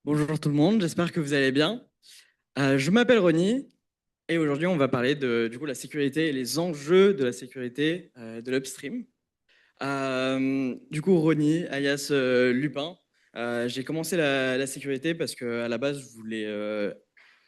Bonjour tout le monde, j'espère que vous allez bien. Je m'appelle Ronny et aujourd'hui on va parler de la sécurité et les enjeux de la sécurité de l'upstream. Ronny, alias Lupin, j'ai commencé la sécurité parce qu'à la base je voulais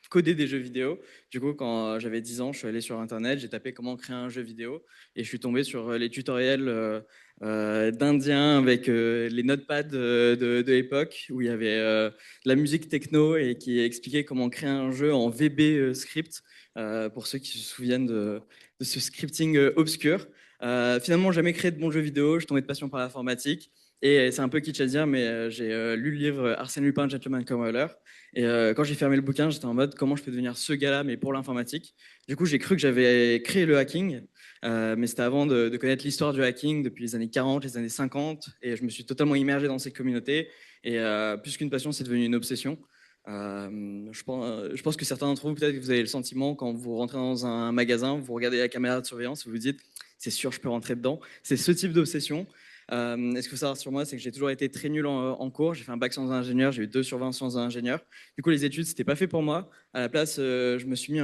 coder des jeux vidéo. Du coup, quand j'avais 10 ans, je suis allé sur Internet, j'ai tapé comment créer un jeu vidéo et je suis tombé sur les tutoriels d'Indiens avec les notepads de l'époque où il y avait de la musique techno et qui expliquait comment créer un jeu en VB script pour ceux qui se souviennent de ce scripting obscur. Finalement, jamais créé de bons jeux vidéo, je suis tombé de passion par l'informatique. Et c'est un peu kitsch à dire, mais j'ai lu le livre Arsène Lupin, Gentleman Camouler. Et quand j'ai fermé le bouquin, j'étais en mode comment je peux devenir ce gars-là, mais pour l'informatique. Du coup, j'ai cru que j'avais créé le hacking, mais c'était avant de connaître l'histoire du hacking depuis les années 40, les années 50, et je me suis totalement immergé dans ces communautés. Et plus qu'une passion, c'est devenu une obsession. Je pense que certains d'entre vous, peut-être que vous avez le sentiment quand vous rentrez dans un magasin, vous regardez la caméra de surveillance, vous vous dites, c'est sûr, je peux rentrer dedans. C'est ce type d'obsession. Et ce qu'il faut savoir sur moi, c'est que j'ai toujours été très nul en cours. J'ai fait un bac sciences ingénieur, j'ai eu 2 sur 20 sciences ingénieur. Du coup, les études, c'était pas fait pour moi. À la place, je me suis mis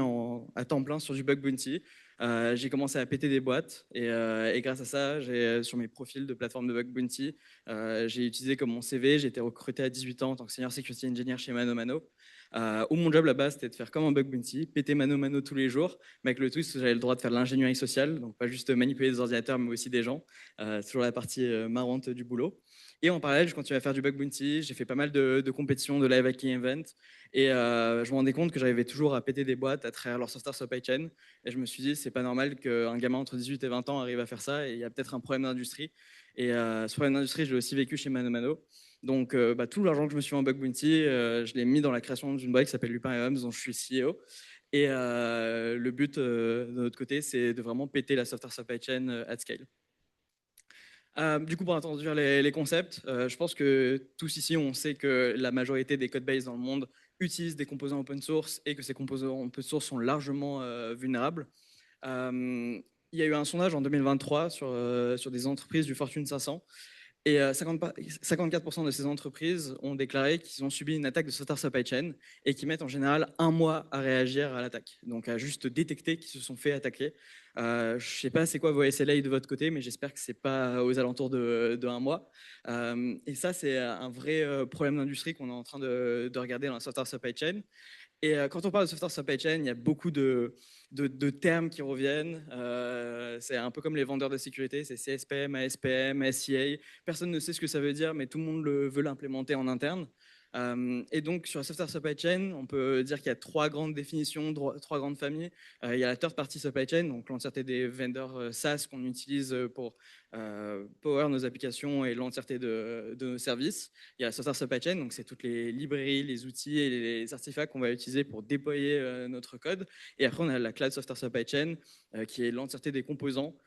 à temps plein sur du bug bounty. J'ai commencé à péter des boîtes et grâce à ça, sur mes profils de plateforme de bug bounty, j'ai utilisé comme mon CV. J'ai été recruté à 18 ans en tant que senior security engineer chez Mano Mano. Où mon job là-bas, c'était de faire comme un bug bounty, péter Mano Mano tous les jours, mais avec le twist, j'avais le droit de faire de l'ingénierie sociale, donc pas juste manipuler des ordinateurs, mais aussi des gens. C'est toujours la partie marrante du boulot. Et en parallèle, je continue à faire du bug bounty. J'ai fait pas mal de compétitions, de live hacking events. Et je me rendais compte que j'arrivais toujours à péter des boîtes à travers leur software supply chain. Et je me suis dit, c'est pas normal qu'un gamin entre 18 et 20 ans arrive à faire ça. Et il y a peut-être un problème d'industrie. Et ce problème d'industrie, je l'ai aussi vécu chez Mano Mano. Donc, tout l'argent que je me suis fait en bug bounty, je l'ai mis dans la création d'une boîte qui s'appelle Lupin et Homs, dont je suis CEO. Et le but de notre côté, c'est de vraiment péter la software supply chain at scale. Du coup, pour introduire les concepts, je pense que tous ici, on sait que la majorité des codebases dans le monde utilisent des composants open source et que ces composants open source sont largement vulnérables. Euh, il y a eu un sondage en 2023 sur des entreprises du Fortune 500 et 54% de ces entreprises ont déclaré qu'ils ont subi une attaque de software supply chain et qui mettent en général un mois à réagir à l'attaque. Donc à juste détecter qu'ils se sont fait attaquer. Je ne sais pas c'est quoi vos SLA de votre côté, mais j'espère que c'est pas aux alentours de un mois. Et ça, c'est un vrai problème d'industrie qu'on est en train de regarder dans la software supply chain. Et quand on parle de software supply chain, il y a beaucoup de termes qui reviennent. C'est un peu comme les vendeurs de sécurité, c'est CSPM, ASPM, SCA. Personne ne sait ce que ça veut dire, mais tout le monde veut l'implémenter en interne. Et donc, sur la software supply chain, on peut dire qu'il y a 3 grandes définitions, 3 grandes familles. Il y a la third party supply chain, donc l'entièreté des vendors SaaS qu'on utilise pour power nos applications et l'entièreté de nos services. Il y a la software supply chain, donc c'est toutes les librairies, les outils et les artefacts qu'on va utiliser pour déployer notre code. Et après, on a la cloud software supply chain, qui est l'entièreté des composants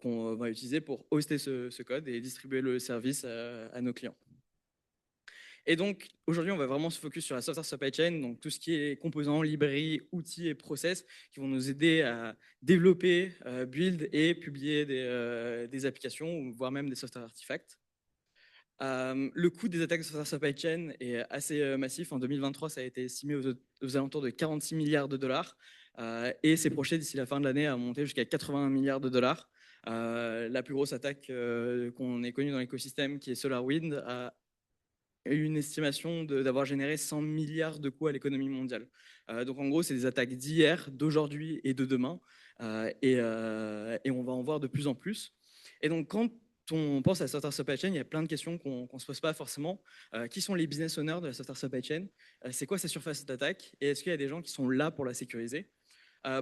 qu'on va utiliser pour hoster ce code et distribuer le service à nos clients. Et donc, aujourd'hui, on va vraiment se focus sur la software supply chain, donc tout ce qui est composants, librairies, outils et process qui vont nous aider à développer, build et publier des applications, voire même des software artifacts. Le coût des attaques de software supply chain est assez massif. En 2023, ça a été estimé aux alentours de 46 milliards de dollars et c'est projeté d'ici la fin de l'année à monter jusqu'à 81 milliards de dollars. La plus grosse attaque qu'on ait connue dans l'écosystème, qui est SolarWind, a eu une estimation d'avoir généré 100 milliards de coûts à l'économie mondiale. Donc en gros, c'est des attaques d'hier, d'aujourd'hui et de demain. Et on va en voir de plus en plus. Et donc quand on pense à la software supply chain, il y a plein de questions qu'on ne se pose pas forcément. Qui sont les business owners de la software supply chain? C'est quoi sa surface d'attaque? Et est-ce qu'il y a des gens qui sont là pour la sécuriser?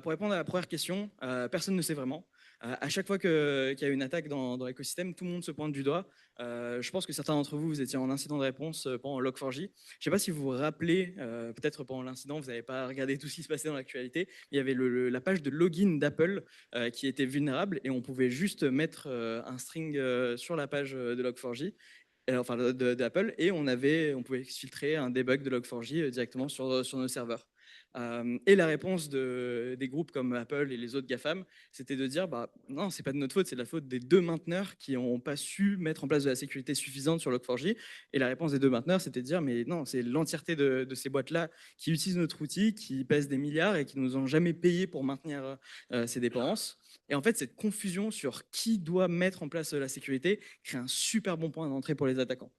Pour répondre à la première question, personne ne sait vraiment. À chaque fois qu'il y a une attaque dans l'écosystème, tout le monde se pointe du doigt. Je pense que certains d'entre vous, vous étiez en incident de réponse pendant Log4j. Je ne sais pas si vous vous rappelez, peut-être pendant l'incident, vous n'avez pas regardé tout ce qui se passait dans l'actualité. Il y avait la page de login d'Apple qui était vulnérable et on pouvait juste mettre un string sur la page de Log4j. Enfin, d'Apple, et on pouvait filtrer un debug de Log4j directement sur nos serveurs. Et la réponse des groupes comme Apple et les autres GAFAM, c'était de dire bah, non, c'est pas de notre faute, c'est de la faute des deux mainteneurs qui n'ont pas su mettre en place de la sécurité suffisante sur Log4j. Et la réponse des deux mainteneurs, c'était de dire mais non, c'est l'entièreté de ces boîtes-là qui utilisent notre outil, qui pèsent des milliards et qui nous ont jamais payé pour maintenir ces dépendances. Et en fait, cette confusion sur qui doit mettre en place la sécurité crée un super bon point d'entrée pour les attaquants.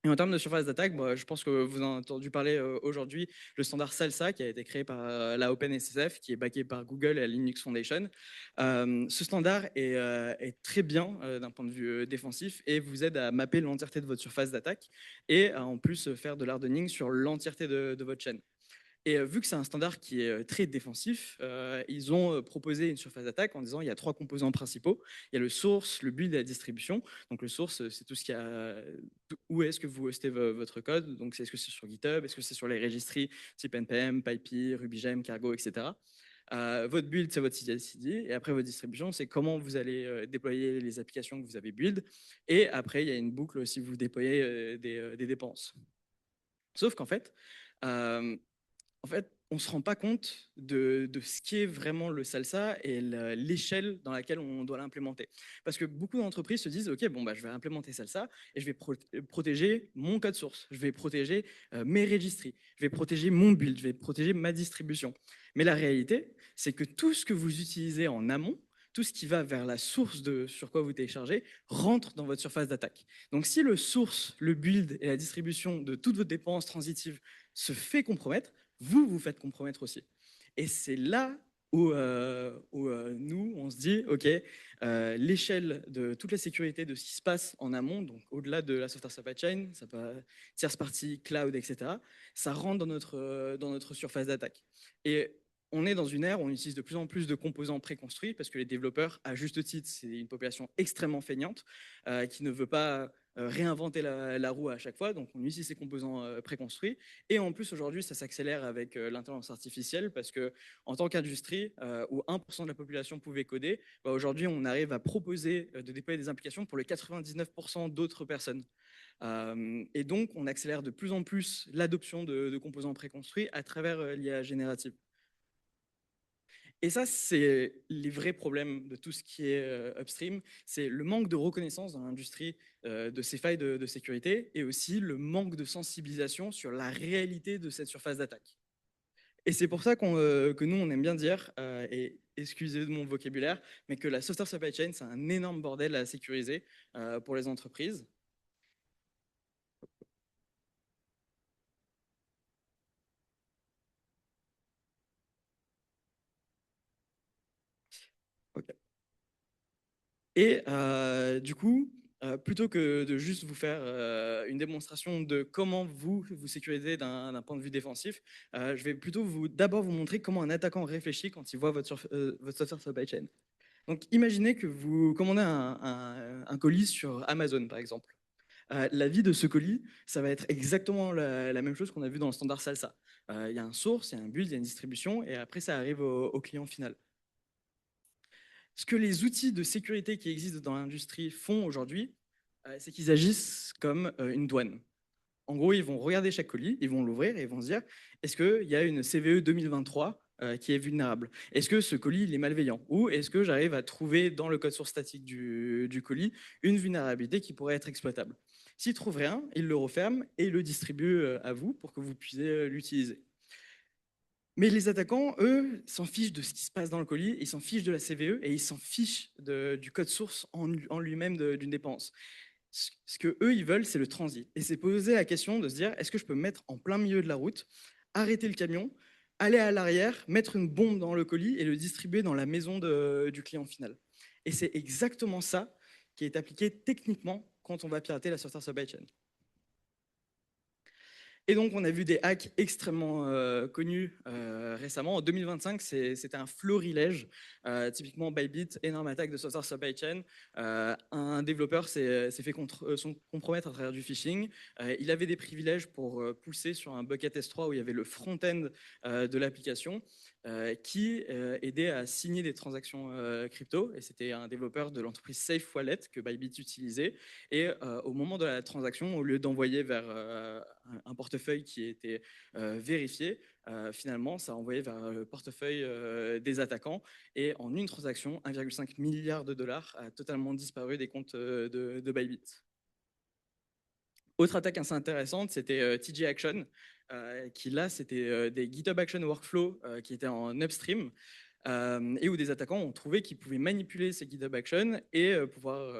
Et en termes de surface d'attaque, bah, je pense que vous en avez entendu parler aujourd'hui, le standard SALSA qui a été créé par la OpenSSF, qui est backé par Google et la Linux Foundation. Ce standard est très bien d'un point de vue défensif et vous aide à mapper l'entièreté de votre surface d'attaque et à en plus faire de l'hardening sur l'entièreté de votre chaîne. Et vu que c'est un standard qui est très défensif, ils ont proposé une surface d'attaque en disant il y a trois composants principaux. Il y a le source, le build et la distribution. Donc le source, c'est tout ce qui a où est-ce que vous hostez votre code. Donc est-ce que c'est sur GitHub, est-ce que c'est sur les registries type npm, PyPy, RubyGem, Cargo, etc. Votre build, c'est votre CI/CD. Et après, votre distribution, c'est comment vous allez déployer les applications que vous avez build. Et après, il y a une boucle si vous déployez des dépenses. Sauf qu'en fait, euh, on ne se rend pas compte de ce qu'est vraiment le salsa et l'échelle dans laquelle on doit l'implémenter. Parce que beaucoup d'entreprises se disent, OK, bon, bah, je vais implémenter salsa et je vais protéger mon code source, je vais protéger mes registries, je vais protéger mon build, je vais protéger ma distribution. Mais la réalité, c'est que tout ce que vous utilisez en amont, tout ce qui va vers la source de sur quoi vous téléchargez, rentre dans votre surface d'attaque. Donc si le source, le build et la distribution de toutes vos dépenses transitives se fait compromettre, vous vous faites compromettre aussi. Et c'est là où, nous, on se dit, OK, l'échelle de toute la sécurité de ce qui se passe en amont, donc au-delà de la software supply chain, ça peut tierce partie, cloud, etc., ça rentre dans notre surface d'attaque. Et on est dans une ère où on utilise de plus en plus de composants préconstruits parce que les développeurs, à juste titre, c'est une population extrêmement feignante qui ne veut pas réinventer la roue à chaque fois. Donc, on utilise ces composants préconstruits. Et en plus, aujourd'hui, ça s'accélère avec l'intelligence artificielle parce que, en tant qu'industrie où 1% de la population pouvait coder, bah, aujourd'hui, on arrive à proposer de déployer des applications pour les 99% d'autres personnes. Et donc, on accélère de plus en plus l'adoption de composants préconstruits à travers l'IA générative. Et ça, c'est les vrais problèmes de tout ce qui est upstream. C'est le manque de reconnaissance dans l'industrie de ces failles de sécurité et aussi le manque de sensibilisation sur la réalité de cette surface d'attaque. Et c'est pour ça que nous, on aime bien dire, et excusez de mon vocabulaire, mais que la software supply chain, c'est un énorme bordel à sécuriser pour les entreprises. Ok. Et du coup, plutôt que de juste vous faire une démonstration de comment vous sécurisez d'un point de vue défensif, je vais plutôt d'abord vous montrer comment un attaquant réfléchit quand il voit votre software supply chain. Donc, imaginez que vous commandez un colis sur Amazon, par exemple. La vie de ce colis, ça va être exactement la même chose qu'on a vu dans le standard Salsa. Il y a un source, il y a un build, il y a une distribution, et après, ça arrive au client final. Ce que les outils de sécurité qui existent dans l'industrie font aujourd'hui, c'est qu'ils agissent comme une douane. En gros, ils vont regarder chaque colis, ils vont l'ouvrir et ils vont se dire, est-ce qu'il y a une CVE 2023 qui est vulnérable? Est-ce que ce colis il est malveillant? Ou est-ce que j'arrive à trouver dans le code source statique du colis une vulnérabilité qui pourrait être exploitable? S'ils ne trouvent rien, ils le referment et le distribuent à vous pour que vous puissiez l'utiliser. Mais les attaquants, eux, s'en fichent de ce qui se passe dans le colis, ils s'en fichent de la CVE et ils s'en fichent du code source en lui-même d'une dépense. Ce que eux, ils veulent, c'est le transit. Et c'est poser la question de se dire, est-ce que je peux me mettre en plein milieu de la route, arrêter le camion, aller à l'arrière, mettre une bombe dans le colis et le distribuer dans la maison du client final. Et c'est exactement ça qui est appliqué techniquement quand on va pirater la software supply chain. Et donc, on a vu des hacks extrêmement connus récemment. En 2025, c'était un florilège. Typiquement, Bybit, énorme attaque de software supply chain. Un développeur s'est fait compromettre à travers du phishing. Il avait des privilèges pour pousser sur un bucket S3 où il y avait le front-end de l'application. qui aidait à signer des transactions crypto. Et c'était un développeur de l'entreprise Safe Wallet que Bybit utilisait. Et au moment de la transaction, au lieu d'envoyer vers un portefeuille qui était vérifié, finalement, ça a envoyé vers le portefeuille des attaquants. Et en une transaction, 1,5 milliard de dollars a totalement disparu des comptes de Bybit. Autre attaque assez intéressante, c'était TJ Action, qui là, c'était des GitHub Action Workflow qui étaient en upstream et où des attaquants ont trouvé qu'ils pouvaient manipuler ces GitHub Action et pouvoir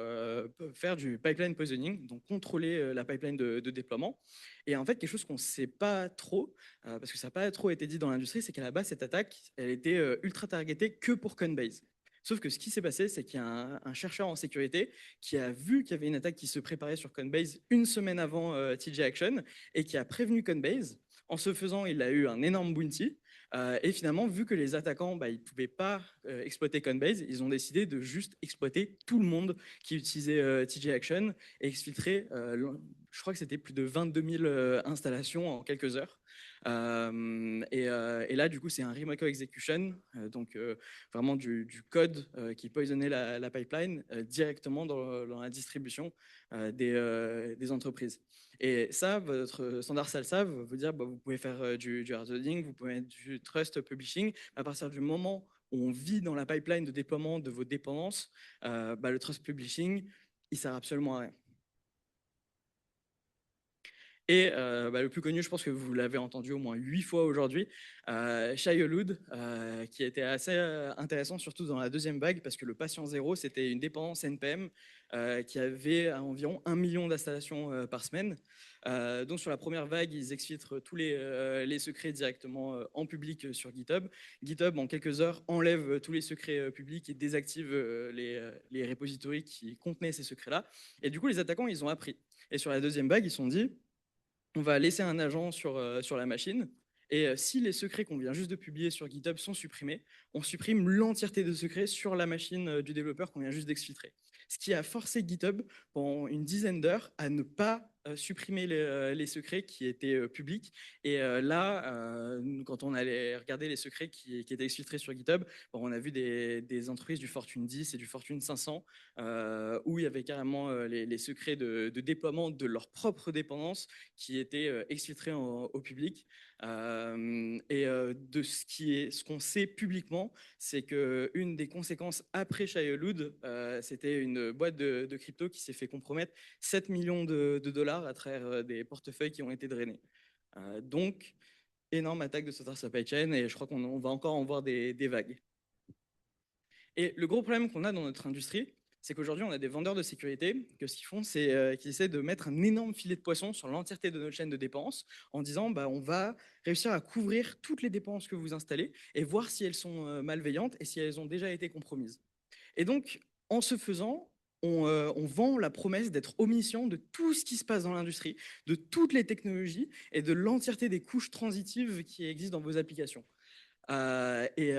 faire du pipeline poisoning, donc contrôler la pipeline de déploiement. Et en fait, quelque chose qu'on ne sait pas trop, parce que ça n'a pas trop été dit dans l'industrie, c'est qu'à la base, cette attaque, elle était ultra targetée que pour Coinbase. Sauf que ce qui s'est passé, c'est qu'il y a un chercheur en sécurité qui a vu qu'il y avait une attaque qui se préparait sur Coinbase une semaine avant TJ Action et qui a prévenu Coinbase. En ce faisant, il a eu un énorme bounty. Et finalement, vu que les attaquants, ils ne pouvaient pas exploiter Coinbase, ils ont décidé de juste exploiter tout le monde qui utilisait TJ Action et exfiltrer, je crois que c'était plus de 22 000 installations en quelques heures. Et là, du coup, c'est un remote execution, donc vraiment du code qui poisonnait la pipeline directement dans la distribution des entreprises. Et ça, votre standard SALSA vous dire, vous pouvez faire du hard-coding, vous pouvez mettre du trust publishing. À partir du moment où on vit dans la pipeline de déploiement de vos dépendances, le trust publishing, il ne sert absolument à rien. Et le plus connu, je pense que vous l'avez entendu au moins 8 fois aujourd'hui, Shai Hulud, qui était assez intéressant, surtout dans la deuxième vague, parce que le patient zéro, c'était une dépendance NPM qui avait environ 1 million d'installations par semaine. Donc sur la première vague, ils exfiltrent tous les secrets directement en public sur GitHub. GitHub, en quelques heures, enlève tous les secrets publics et désactive les repositories qui contenaient ces secrets-là. Et du coup, les attaquants, ils ont appris. Et sur la deuxième vague, ils se sont dit, on va laisser un agent sur la machine. Et si les secrets qu'on vient juste de publier sur GitHub sont supprimés, on supprime l'entièreté de secrets sur la machine du développeur qu'on vient juste d'exfiltrer. Ce qui a forcé GitHub pendant une dizaine d'heures à ne pas supprimer les secrets qui étaient publics. Et là, quand on allait regarder les secrets qui étaient exfiltrés sur GitHub, on a vu des entreprises du Fortune 10 et du Fortune 500 où il y avait carrément les secrets de déploiement de leurs propres dépendances qui étaient exfiltrés au public. De ce qu'on sait publiquement, c'est qu'une des conséquences après Shai Hulud, c'était une boîte de crypto qui s'est fait compromettre 7 millions de dollars à travers des portefeuilles qui ont été drainés. Donc, énorme attaque de Sotar Supply Chain et je crois qu'on va encore en voir des vagues. Et le gros problème qu'on a dans notre industrie, c'est qu'aujourd'hui, on a des vendeurs de sécurité que ce qu'ils font, c'est qu'ils essaient de mettre un énorme filet de poisson sur l'entièreté de notre chaîne de dépenses en disant on va réussir à couvrir toutes les dépenses que vous installez et voir si elles sont malveillantes et si elles ont déjà été compromises. Et donc, en ce faisant, on vend la promesse d'être omniscient de tout ce qui se passe dans l'industrie, de toutes les technologies et de l'entièreté des couches transitives qui existent dans vos applications. Et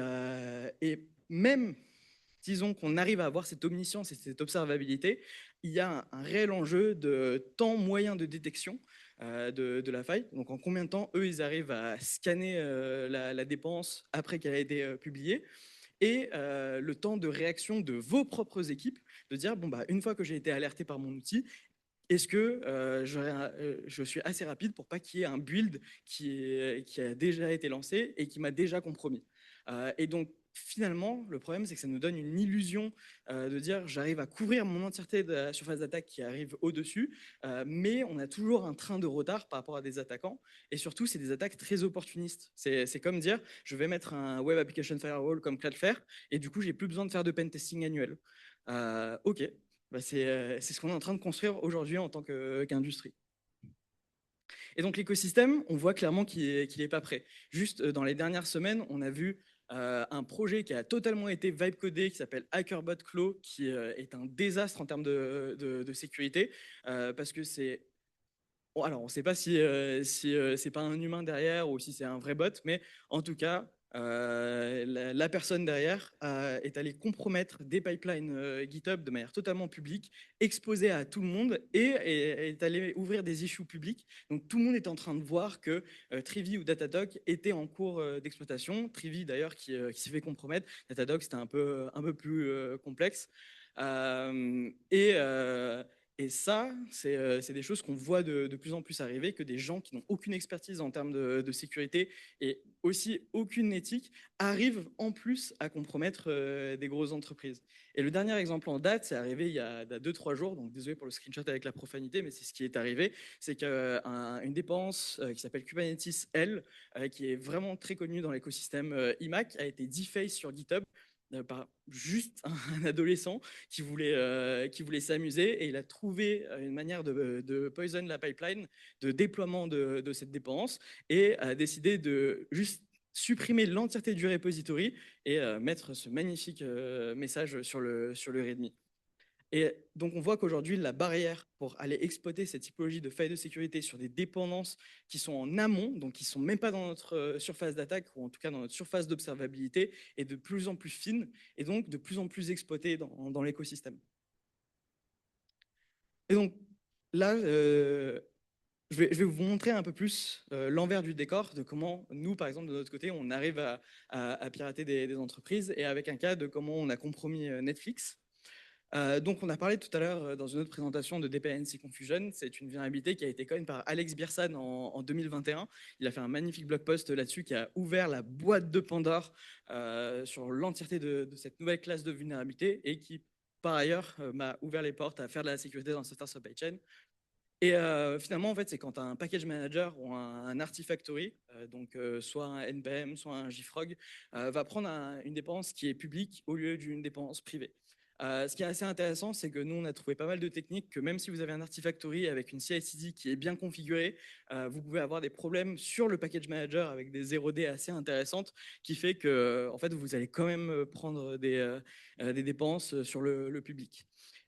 même disons qu'on arrive à avoir cette omniscience et cette observabilité, il y a un réel enjeu de temps moyen de détection de la faille. Donc en combien de temps, eux, ils arrivent à scanner la dépense après qu'elle a été publiée et le temps de réaction de vos propres équipes, de dire, une fois que j'ai été alerté par mon outil, est-ce que je suis assez rapide pour pas qu'il y ait un build qui a déjà été lancé et qui m'a déjà compromis. Et donc, finalement, le problème, c'est que ça nous donne une illusion de dire j'arrive à couvrir mon entièreté de la surface d'attaque qui arrive au-dessus, mais on a toujours un train de retard par rapport à des attaquants. Et surtout, c'est des attaques très opportunistes. C'est comme dire je vais mettre un Web Application Firewall comme Cloudflare et du coup, j'ai plus besoin de faire de pen testing annuel. Ok, c'est ce qu'on est en train de construire aujourd'hui en tant qu'industrie. Et donc l'écosystème, on voit clairement qu'il n'est pas prêt. Juste dans les dernières semaines, on a vu un projet qui a totalement été vibe-codé, qui s'appelle HackerBot Claw, qui est un désastre en termes de sécurité, parce que c'est... Bon, alors, on ne sait pas si c'est pas un humain derrière ou si c'est un vrai bot, mais en tout cas, la personne derrière est allée compromettre des pipelines GitHub de manière totalement publique, exposée à tout le monde et est allée ouvrir des issues publics. Donc tout le monde est en train de voir que Trivy ou Datadog étaient en cours d'exploitation. Trivy d'ailleurs qui s'est fait compromettre. Datadog c'était un peu plus complexe. Euh, et, euh, et ça, c'est des choses qu'on voit de plus en plus arriver, que des gens qui n'ont aucune expertise en termes de sécurité et aussi aucune éthique arrivent en plus à compromettre des grosses entreprises. Et le dernier exemple en date, c'est arrivé il y a 2-3 jours, donc désolé pour le screenshot avec la profanité, mais c'est ce qui est arrivé, c'est qu'une dépense qui s'appelle Kubernetes L, qui est vraiment très connue dans l'écosystème IMAC, a été defaced sur GitHub par juste un adolescent qui voulait s'amuser et il a trouvé une manière de poison la pipeline de déploiement de cette dépense et a décidé de juste supprimer l'entièreté du repository et mettre ce magnifique message sur le README. Et donc, on voit qu'aujourd'hui, la barrière pour aller exploiter cette typologie de failles de sécurité sur des dépendances qui sont en amont, donc qui ne sont même pas dans notre surface d'attaque, ou en tout cas dans notre surface d'observabilité, est de plus en plus fine et donc de plus en plus exploitée dans l'écosystème. Et donc, là, je vais vous montrer un peu plus l'envers du décor de comment nous, par exemple, de notre côté, on arrive à pirater des entreprises et avec un cas de comment on a compromis Netflix. Donc, on a parlé tout à l'heure dans une autre présentation de Dependency Confusion. C'est une vulnérabilité qui a été connue par Alex Birsan en 2021. Il a fait un magnifique blog post là-dessus qui a ouvert la boîte de Pandore sur l'entièreté de cette nouvelle classe de vulnérabilité et qui, par ailleurs, m'a ouvert les portes à faire de la sécurité dans cette supply chain. Et finalement, en fait, c'est quand tu as un package manager ou un Artifactory, donc soit un NPM, soit un JFrog, va prendre une dépense qui est publique au lieu d'une dépense privée. Ce qui est assez intéressant, c'est que nous, on a trouvé pas mal de techniques que même si vous avez un Artifactory avec une CI/CD qui est bien configurée, vous pouvez avoir des problèmes sur le package manager avec des 0D assez intéressantes, qui fait que en fait, vous allez quand même prendre des dépenses sur le public.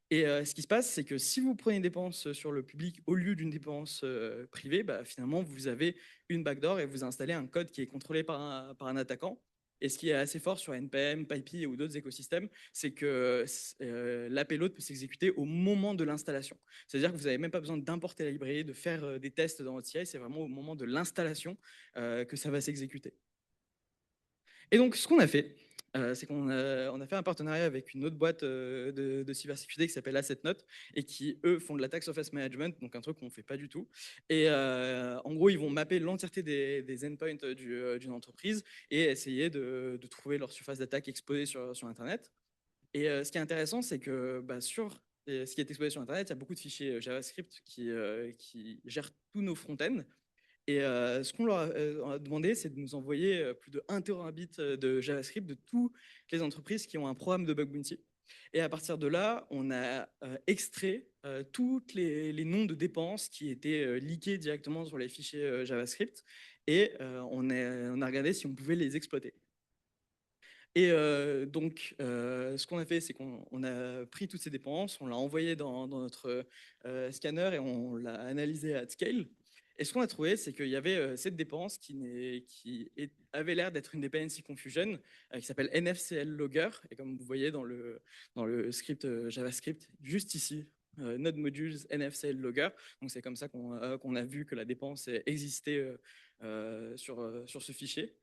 Et ce qui se passe, c'est que si vous prenez une dépense sur le public au lieu d'une dépense privée, bah, finalement, vous avez une backdoor et vous installez un code qui est contrôlé par un attaquant. Et ce qui est assez fort sur NPM, PyPI ou d'autres écosystèmes, c'est que la payload peut s'exécuter au moment de l'installation. C'est-à-dire que vous n'avez même pas besoin d'importer la librairie, de faire des tests dans votre CI, c'est vraiment au moment de l'installation que ça va s'exécuter. Et donc, ce qu'on a fait, c'est qu'on a fait un partenariat avec une autre boîte de cybersécurité qui s'appelle AssetNote et qui, eux, font de l'attack surface management, donc un truc qu'on ne fait pas du tout. Et en gros, ils vont mapper l'entièreté des endpoints d'une entreprise et essayer de trouver leur surface d'attaque exposée sur Internet. Et ce qui est intéressant, c'est que sur ce qui est exposé sur Internet, il y a beaucoup de fichiers JavaScript qui gèrent tous nos front-ends. Et ce qu'on leur a demandé, c'est de nous envoyer plus de 1 terabit de JavaScript de toutes les entreprises qui ont un programme de bug bounty. Et à partir de là, on a extrait tous les noms de dépenses qui étaient leakés directement sur les fichiers JavaScript et on a regardé si on pouvait les exploiter. Et donc, ce qu'on a fait, c'est qu'on a pris toutes ces dépenses, on l'a envoyé dans notre scanner et on l'a analysé à scale. Et ce qu'on a trouvé, c'est qu'il y avait cette dépense avait l'air d'être une dependency confusion qui s'appelle NFCL Logger. Et comme vous voyez dans le script JavaScript, juste ici, Node Modules NFCL Logger. Donc c'est comme ça qu'on a vu que la dépense existait sur ce fichier.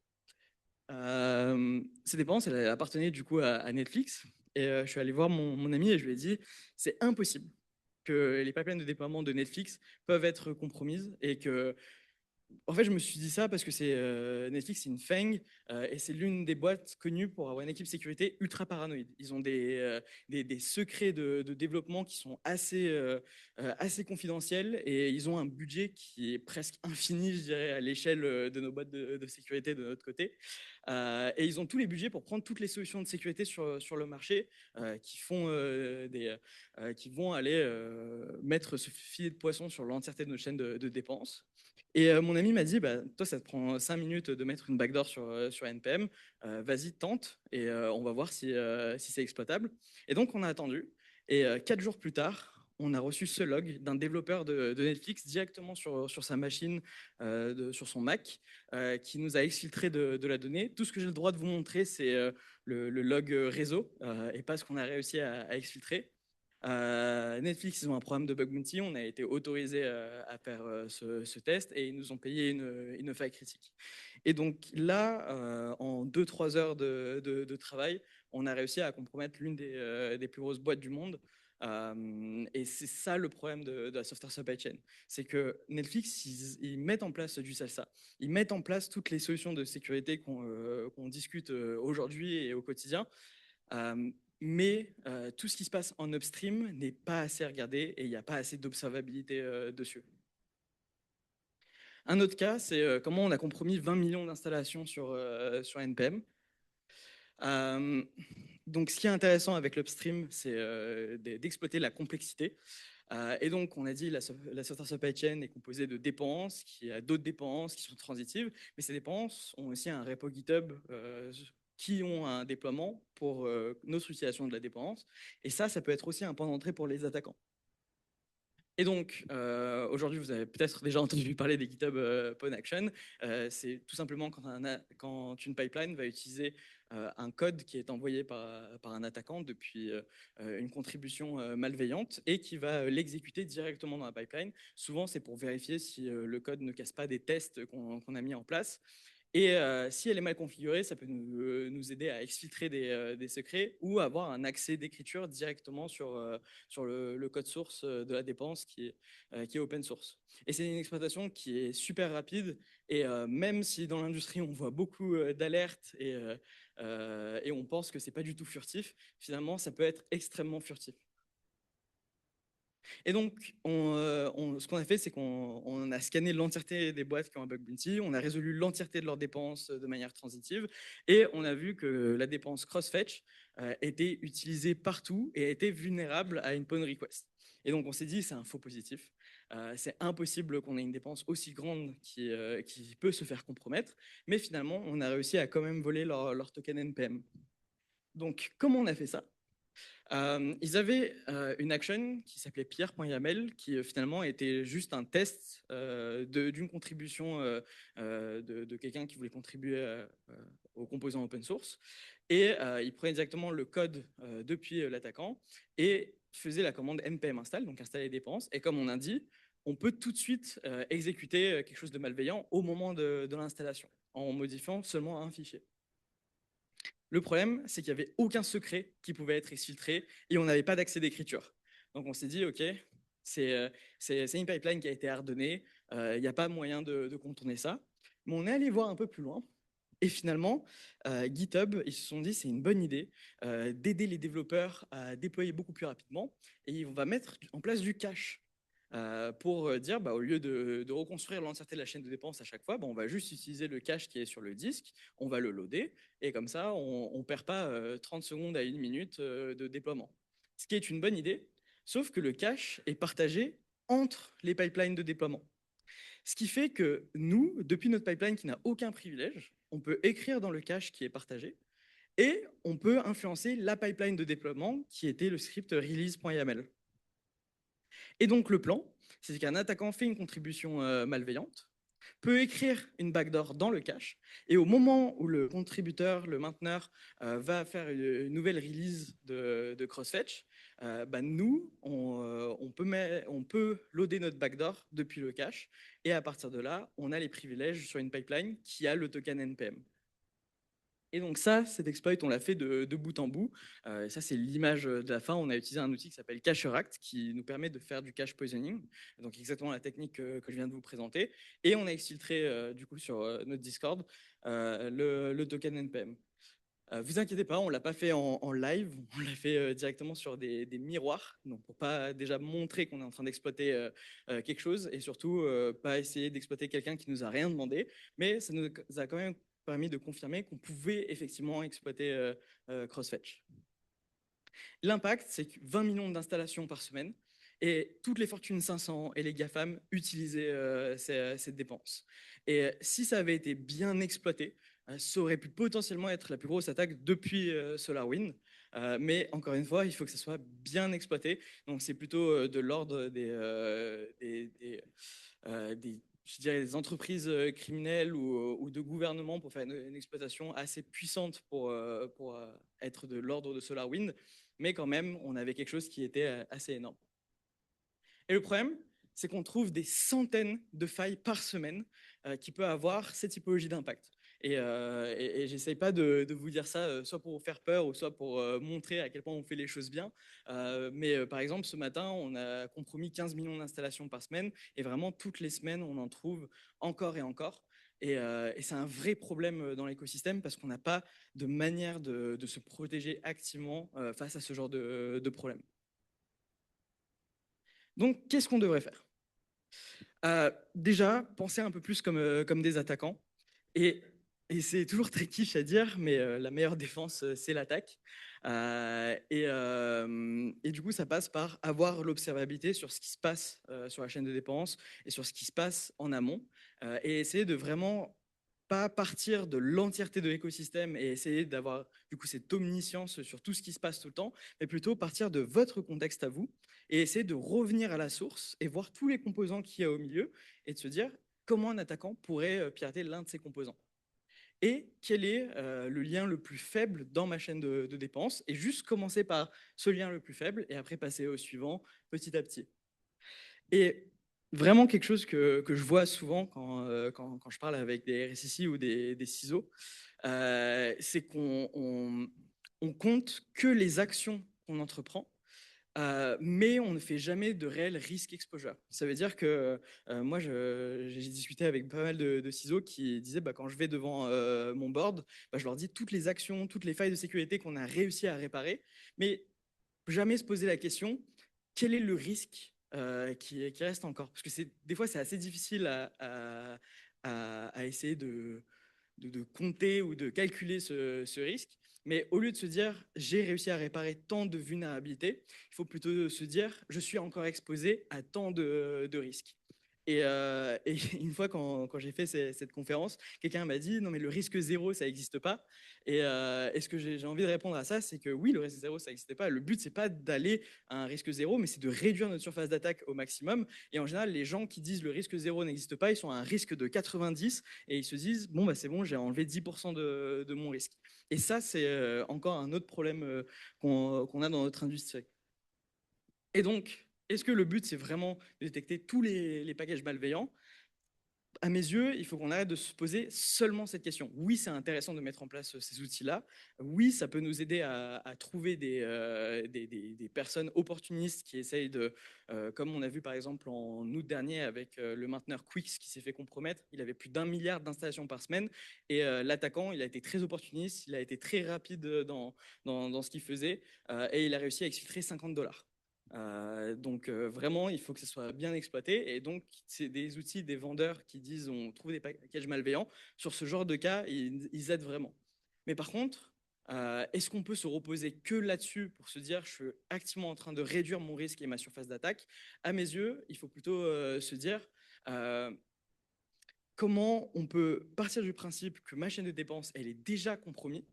Ces dépenses, elle appartenait du coup à Netflix. Et je suis allé voir mon ami et je lui ai dit, c'est impossible que les pipelines de déploiement de Netflix peuvent être compromises et que en fait, je me suis dit ça parce que Netflix, c'est une FANG et c'est l'une des boîtes connues pour avoir une équipe sécurité ultra paranoïde. Ils ont des secrets de développement qui sont assez confidentiels et ils ont un budget qui est presque infini, je dirais, à l'échelle de nos boîtes de sécurité de notre côté. Et ils ont tous les budgets pour prendre toutes les solutions de sécurité sur le marché qui vont aller mettre ce filet de poisson sur l'entièreté de notre chaîne de dépenses. Et mon ami m'a dit, bah, toi, ça te prend 5 minutes de mettre une backdoor sur NPM. Vas-y, tente et on va voir si c'est exploitable. Et donc, on a attendu. Et 4 jours plus tard, on a reçu ce log d'un développeur de Netflix directement sur sa machine, sur son Mac, qui nous a exfiltré de la donnée. Tout ce que j'ai le droit de vous montrer, c'est le log réseau et pas ce qu'on a réussi à exfiltrer. Netflix, ils ont un programme de bug bounty. On a été autorisé à faire ce test et ils nous ont payé une faille critique. Et donc là, en 2-3 heures de travail, on a réussi à compromettre l'une des plus grosses boîtes du monde. Et c'est ça le problème de la software supply chain. C'est que Netflix, ils mettent en place du SALSA. Ils mettent en place toutes les solutions de sécurité qu'on discute aujourd'hui et au quotidien. Mais tout ce qui se passe en upstream n'est pas assez regardé et il n'y a pas assez d'observabilité dessus. Un autre cas, c'est comment on a compromis 20 millions d'installations sur NPM. Donc, ce qui est intéressant avec l'upstream, c'est d'exploiter la complexité. Et donc, on a dit la software supply chain est composée de dépendances, qui a d'autres dépendances qui sont transitives, mais ces dépendances ont aussi un repo GitHub qui ont un déploiement pour notre utilisation de la dépendance. Et ça peut être aussi un point d'entrée pour les attaquants. Et donc, aujourd'hui, vous avez peut-être déjà entendu parler des GitHub Pawn Action. C'est tout simplement quand une pipeline va utiliser un code qui est envoyé par un attaquant depuis une contribution malveillante et qui va l'exécuter directement dans la pipeline. Souvent, c'est pour vérifier si le code ne casse pas des tests qu'on a mis en place. Et si elle est mal configurée, ça peut nous aider à exfiltrer des secrets ou avoir un accès d'écriture directement sur le code source de la dépense qui est open source. Et c'est une exploitation qui est super rapide. Et même si dans l'industrie, on voit beaucoup d'alertes et on pense que ce n'est pas du tout furtif, finalement, ça peut être extrêmement furtif. Et donc, ce qu'on a fait, c'est qu'on a scanné l'entièreté des boîtes qui ont un bug bounty, on a résolu l'entièreté de leurs dépenses de manière transitive, et on a vu que la dépense cross-fetch était utilisée partout et était vulnérable à une pawn request. Et donc, on s'est dit, c'est un faux positif. C'est impossible qu'on ait une dépense aussi grande qui peut se faire compromettre, mais finalement, on a réussi à quand même voler leur token NPM. Donc, comment on a fait ça? Ils avaient une action qui s'appelait Pierre.yaml, qui finalement était juste un test d'une contribution de quelqu'un qui voulait contribuer aux composants open source. Et il prenait directement le code depuis l'attaquant et faisait la commande npm install, donc installer les dépenses. Et comme on a dit, on peut tout de suite exécuter quelque chose de malveillant au moment de l'installation, en modifiant seulement un fichier. Le problème, c'est qu'il n'y avait aucun secret qui pouvait être exfiltré et on n'avait pas d'accès d'écriture. Donc on s'est dit, OK, c'est une pipeline qui a été hardenée, il n'y a pas moyen de contourner ça. Mais on est allé voir un peu plus loin. Et finalement, GitHub, ils se sont dit, c'est une bonne idée d'aider les développeurs à déployer beaucoup plus rapidement. Et on va mettre en place du cache pour dire, au lieu de reconstruire l'entièreté de la chaîne de dépenses à chaque fois, on va juste utiliser le cache qui est sur le disque, on va le loader, et comme ça, on ne perd pas 30 secondes à 1 minute de déploiement. Ce qui est une bonne idée, sauf que le cache est partagé entre les pipelines de déploiement. Ce qui fait que nous, depuis notre pipeline qui n'a aucun privilège, on peut écrire dans le cache qui est partagé, et on peut influencer la pipeline de déploiement qui était le script release.yaml. Et donc le plan, c'est qu'un attaquant fait une contribution malveillante, peut écrire une backdoor dans le cache, et au moment où le contributeur, le mainteneur, va faire une nouvelle release de crossfetch, nous, on peut loader notre backdoor depuis le cache, et à partir de là, on a les privilèges sur une pipeline qui a le token NPM. Et donc ça, cet exploit, on l'a fait de bout en bout. Et ça, c'est l'image de la fin. On a utilisé un outil qui s'appelle CacheRact, qui nous permet de faire du cache poisoning, donc exactement la technique que je viens de vous présenter. Et on a exfiltré, du coup, sur notre Discord, le token NPM. Vous inquiétez pas, on l'a pas fait en live, on l'a fait directement sur des miroirs, donc pour pas déjà montrer qu'on est en train d'exploiter quelque chose et surtout pas essayer d'exploiter quelqu'un qui nous a rien demandé, mais ça nous a quand même permis de confirmer qu'on pouvait effectivement exploiter Crossfetch. L'impact, c'est que 20 millions d'installations par semaine et toutes les Fortune 500 et les GAFAM utilisaient cette dépense. Et si ça avait été bien exploité, ça aurait pu potentiellement être la plus grosse attaque depuis SolarWinds. Mais encore une fois, il faut que ça soit bien exploité. Donc, c'est plutôt de l'ordre je dirais des entreprises criminelles ou de gouvernement pour faire une exploitation assez puissante pour être de l'ordre de SolarWind. Mais quand même, on avait quelque chose qui était assez énorme. Et le problème, c'est qu'on trouve des centaines de failles par semaine qui peuvent avoir cette typologie d'impact. Et j'essaye pas de vous dire ça soit pour vous faire peur ou soit pour montrer à quel point on fait les choses bien. Mais par exemple, ce matin, on a compromis 15 millions d'installations par semaine et vraiment toutes les semaines, on en trouve encore et encore. Et c'est un vrai problème dans l'écosystème parce qu'on n'a pas de manière de se protéger activement face à ce genre de problème. Donc, qu'est-ce qu'on devrait faire? Déjà, penser un peu plus comme des attaquants. Et, et c'est toujours très quiche à dire, mais la meilleure défense, c'est l'attaque. Et du coup, ça passe par avoir l'observabilité sur ce qui se passe sur la chaîne de dépenses et sur ce qui se passe en amont. Et essayer de vraiment pas partir de l'entièreté de l'écosystème et essayer d'avoir du coup cette omniscience sur tout ce qui se passe tout le temps, mais plutôt partir de votre contexte à vous et essayer de revenir à la source et voir tous les composants qu'il y a au milieu et de se dire comment un attaquant pourrait pirater l'un de ces composants. Et quel est le lien le plus faible dans ma chaîne de dépenses et juste commencer par ce lien le plus faible et après passer au suivant petit à petit. Et vraiment quelque chose que je vois souvent quand je parle avec des RSSI ou des CISO, c'est qu'on compte que les actions qu'on entreprend, mais on ne fait jamais de réel risk exposure. Ça veut dire que moi, j'ai discuté avec pas mal de ciseaux qui disaient quand je vais devant mon board, je leur dis toutes les actions, toutes les failles de sécurité qu'on a réussi à réparer, mais jamais se poser la question quel est le risque qui reste encore. Parce que des fois, c'est assez difficile à essayer de compter ou de calculer ce risque. Mais au lieu de se dire j'ai réussi à réparer tant de vulnérabilités, il faut plutôt se dire je suis encore exposé à tant de risques. Et une fois, quand j'ai fait cette conférence, quelqu'un m'a dit non, mais le risque zéro, ça n'existe pas. Et ce que j'ai envie de répondre à ça, c'est que oui, le risque zéro, ça n'existe pas. Le but, c'est pas d'aller à un risque zéro, mais c'est de réduire notre surface d'attaque au maximum. Et en général, les gens qui disent le risque zéro n'existe pas, ils sont à un risque de 90 et ils se disent bon, c'est bon, j'ai enlevé 10% de mon risque. Et ça, c'est encore un autre problème qu'on a dans notre industrie. Et donc, est-ce que le but, c'est vraiment de détecter tous les packages malveillants? À mes yeux, il faut qu'on arrête de se poser seulement cette question. Oui, c'est intéressant de mettre en place ces outils-là. Oui, ça peut nous aider à trouver des personnes opportunistes qui essayent comme on a vu par exemple en août dernier avec le mainteneur Quix qui s'est fait compromettre. Il avait plus d'1 milliard d'installations par semaine et l'attaquant, il a été très opportuniste, il a été très rapide dans ce qu'il faisait et il a réussi à exfiltrer $50. Donc vraiment, il faut que ce soit bien exploité. Et donc, c'est des outils, des vendeurs qui disent on trouve des packages malveillants. Sur ce genre de cas, ils aident vraiment. Mais par contre, est-ce qu'on peut se reposer que là-dessus pour se dire je suis activement en train de réduire mon risque et ma surface d'attaque? À mes yeux, il faut plutôt se dire comment on peut partir du principe que ma chaîne de dépenses, elle est déjà compromise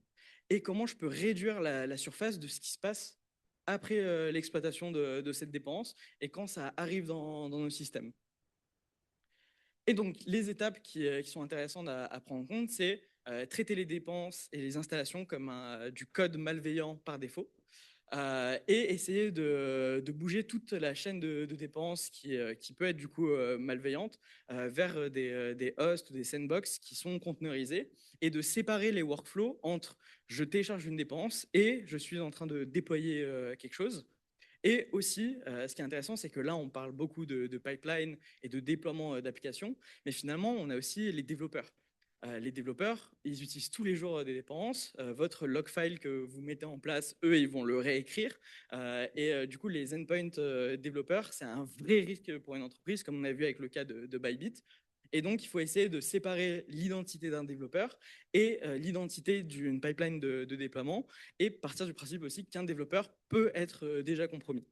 et comment je peux réduire la surface de ce qui se passe après l'exploitation de cette dépense et quand ça arrive dans nos systèmes. Et donc, les étapes qui sont intéressantes à prendre en compte, c'est traiter les dépenses et les installations comme du code malveillant par défaut. Et essayer de bouger toute la chaîne de dépenses qui peut être du coup malveillante vers des hosts ou des sandbox qui sont conteneurisés et de séparer les workflows entre je télécharge une dépense et je suis en train de déployer quelque chose. Et aussi, ce qui est intéressant, c'est que là, on parle beaucoup de pipeline et de déploiement d'applications, mais finalement, on a aussi les développeurs. Les développeurs, ils utilisent tous les jours des dépendances. Votre log file que vous mettez en place, eux, ils vont le réécrire. Et du coup, les endpoint développeurs, c'est un vrai risque pour une entreprise, comme on a vu avec le cas de Bybit. Et donc, il faut essayer de séparer l'identité d'un développeur et l'identité d'une pipeline de déploiement et partir du principe aussi qu'un développeur peut être déjà compromis.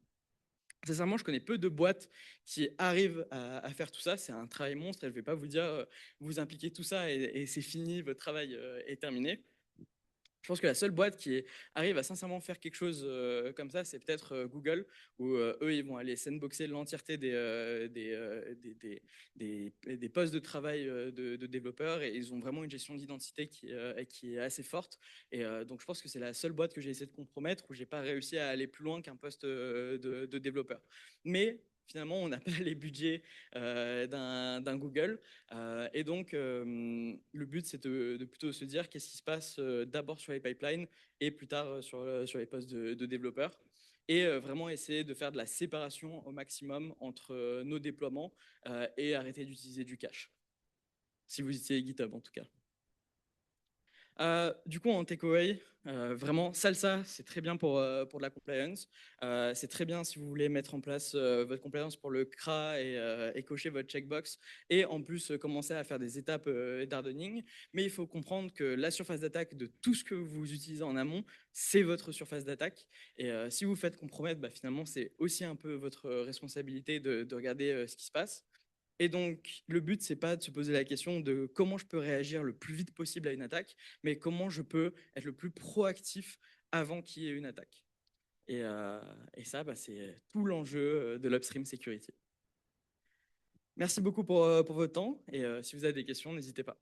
Sincèrement, je connais peu de boîtes qui arrivent à faire tout ça. C'est un travail monstre et je ne vais pas vous dire vous impliquez tout ça et c'est fini, votre travail est terminé. Je pense que la seule boîte qui arrive à sincèrement faire quelque chose comme ça, c'est peut-être Google, où eux, ils vont aller sandboxer l'entièreté des postes de travail de développeurs, et ils ont vraiment une gestion d'identité qui est assez forte. Et donc, je pense que c'est la seule boîte que j'ai essayé de compromettre où j'ai pas réussi à aller plus loin qu'un poste de développeur. Mais finalement, on n'a pas les budgets d'un Google. Et donc, le but, c'est de plutôt se dire qu'est-ce qui se passe d'abord sur les pipelines et plus tard sur les postes de développeurs. Et vraiment essayer de faire de la séparation au maximum entre nos déploiements et arrêter d'utiliser du cache. Si vous utilisez GitHub, en tout cas. Du coup, en takeaway, vraiment, Salsa, c'est très bien pour de la compliance. C'est très bien si vous voulez mettre en place votre compliance pour le CRA et cocher votre checkbox. Et en plus, commencer à faire des étapes d'hardening. Mais il faut comprendre que la surface d'attaque de tout ce que vous utilisez en amont, c'est votre surface d'attaque. Et si vous faites compromettre, bah, finalement, c'est aussi un peu votre responsabilité de regarder ce qui se passe. Et donc, le but, c'est pas de se poser la question de comment je peux réagir le plus vite possible à une attaque, mais comment je peux être le plus proactif avant qu'il y ait une attaque. Et ça, bah, c'est tout l'enjeu de l'upstream security. Merci beaucoup pour votre temps, et si vous avez des questions, n'hésitez pas.